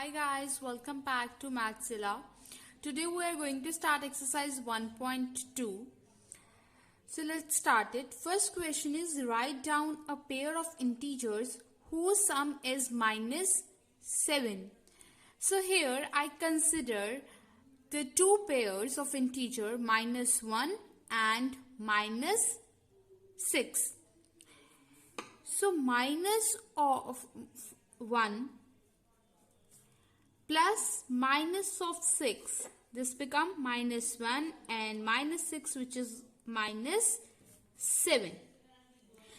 Hi guys, welcome back to Zilla. Today we are going to start exercise 1.2. So let's start it. First question is write down a pair of integers whose sum is minus 7. So here I consider the two pairs of integer minus 1 and minus 6. So minus of 1 plus minus of 6, this become minus 1, and minus 6, which is minus 7.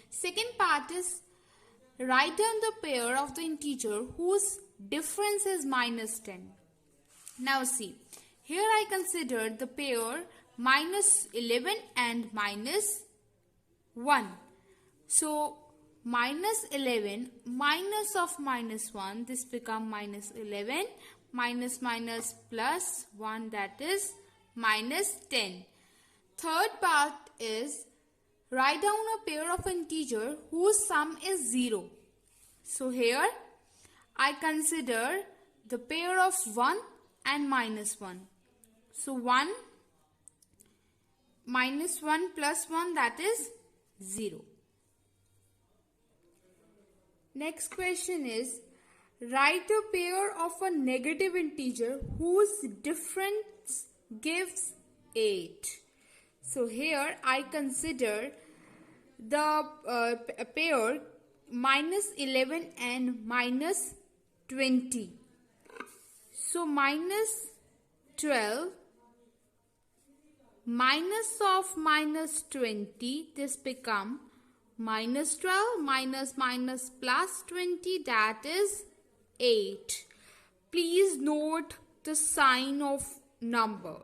Second part is write down the pair of the integer whose difference is minus 10. Now see, here I consider the pair minus 11 and minus 1. So minus 11 minus of minus 1, this become minus 11, minus minus plus 1, that is minus 10. Third part is write down a pair of integer whose sum is 0. So here I consider the pair of 1 and minus 1. So 1 minus 1 plus 1, that is 0. Next question is write a pair of a negative integer whose difference gives 8. So here I consider the pair minus 11 and minus 20. So minus 12 minus of minus 20, this become minus 12 minus minus plus 20, that is 8. Please note the sign of number.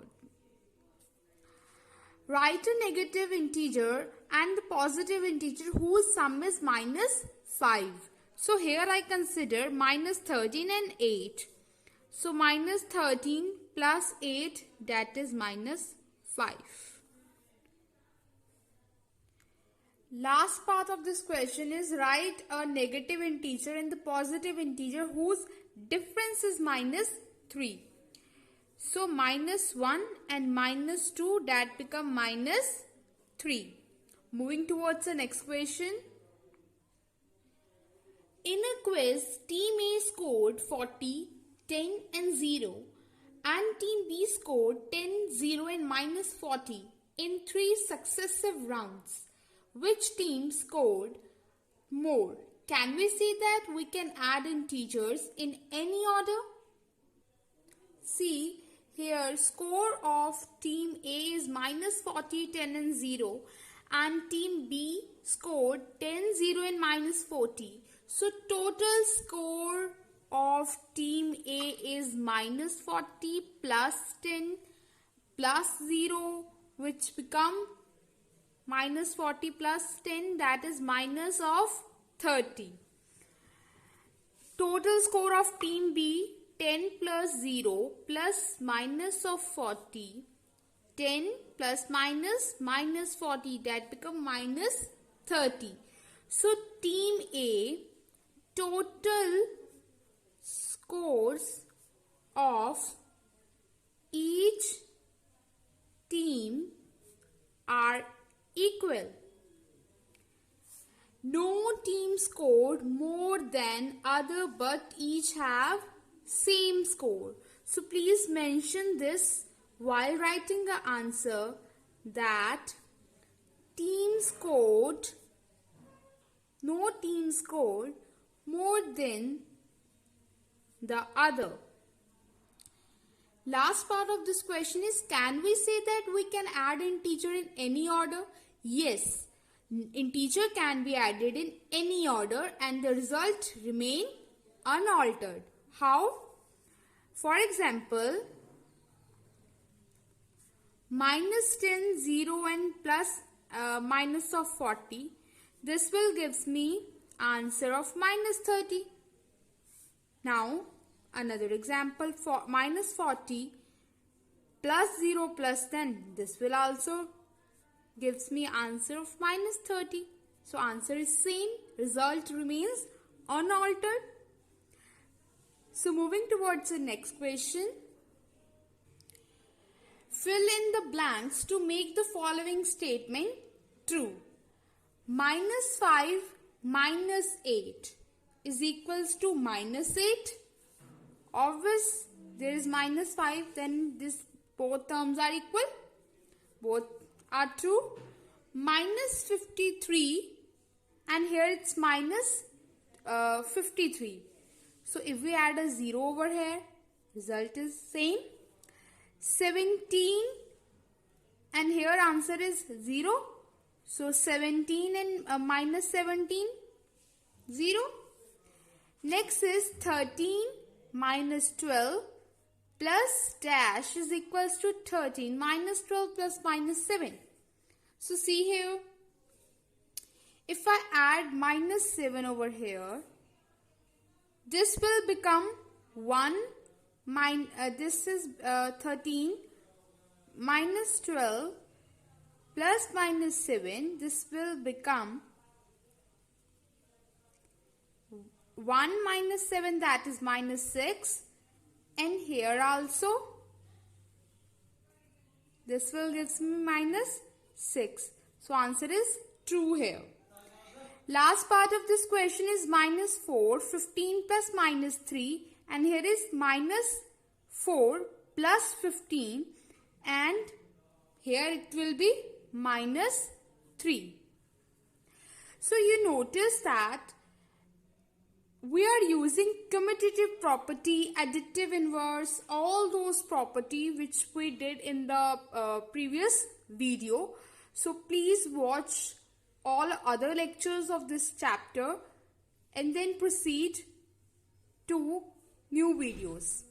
Write a negative integer and the positive integer whose sum is minus 5. So here I consider minus 13 and 8. So minus 13 plus 8, that is minus 5. Last part of this question is write a negative integer and the positive integer whose difference is minus 3. So minus 1 and minus 2, that become minus 3. Moving towards the next question. In a quiz, team A scored 40, 10 and 0 and team B scored 10, 0 and minus 40 in 3 successive rounds. Which team scored more? Can we say that we can add integers in any order? See, here score of team A is minus 40, 10 and 0 and team B scored 10, 0 and minus 40. So total score of team A is minus 40 plus 10 plus 0, which become minus 40 plus 10, that is minus of 30. Total score of team B, 10 plus 0 plus minus of 40, 10 plus minus minus 40, that become minus 30. So team A total scores of each team are equal. No team scored more than other, but each have same score. So please mention this while writing the answer, that no team scored more than the other. Last part of this question is, can we say that we can add integer in any order? Yes, integer can be added in any order and the result remain unaltered. How? For example, minus 10, 0 and plus minus of 40. This will gives me answer of minus 30. Now another example, for minus 40 plus 0 plus 10. This will also gives me answer of minus 30. So answer is same, result remains unaltered. So moving towards the next question. Fill in the blanks to make the following statement true. -5 minus 8 is equals to -8. Obvious, there is -5, then this both terms are equal. Both are true. -53, and here it's -53. So if we add a 0 over here, result is same. 17, and here answer is 0. So 17 and -17, 0. Next is 13 minus 12 plus dash is equals to 13. -12 plus -7. So see here, if I add -7 over here, this will become 1. This is 13 minus 12 plus -7. This will become 1 minus 7, that is -6. And here also this will give me -6. So answer is true here. Last part of this question is -4, 15 plus -3. And here is -4 plus 15, and here it will be -3. So you notice that we are using commutative property, additive inverse, all those property which we did in the previous video. So please watch all other lectures of this chapter and then proceed to new videos.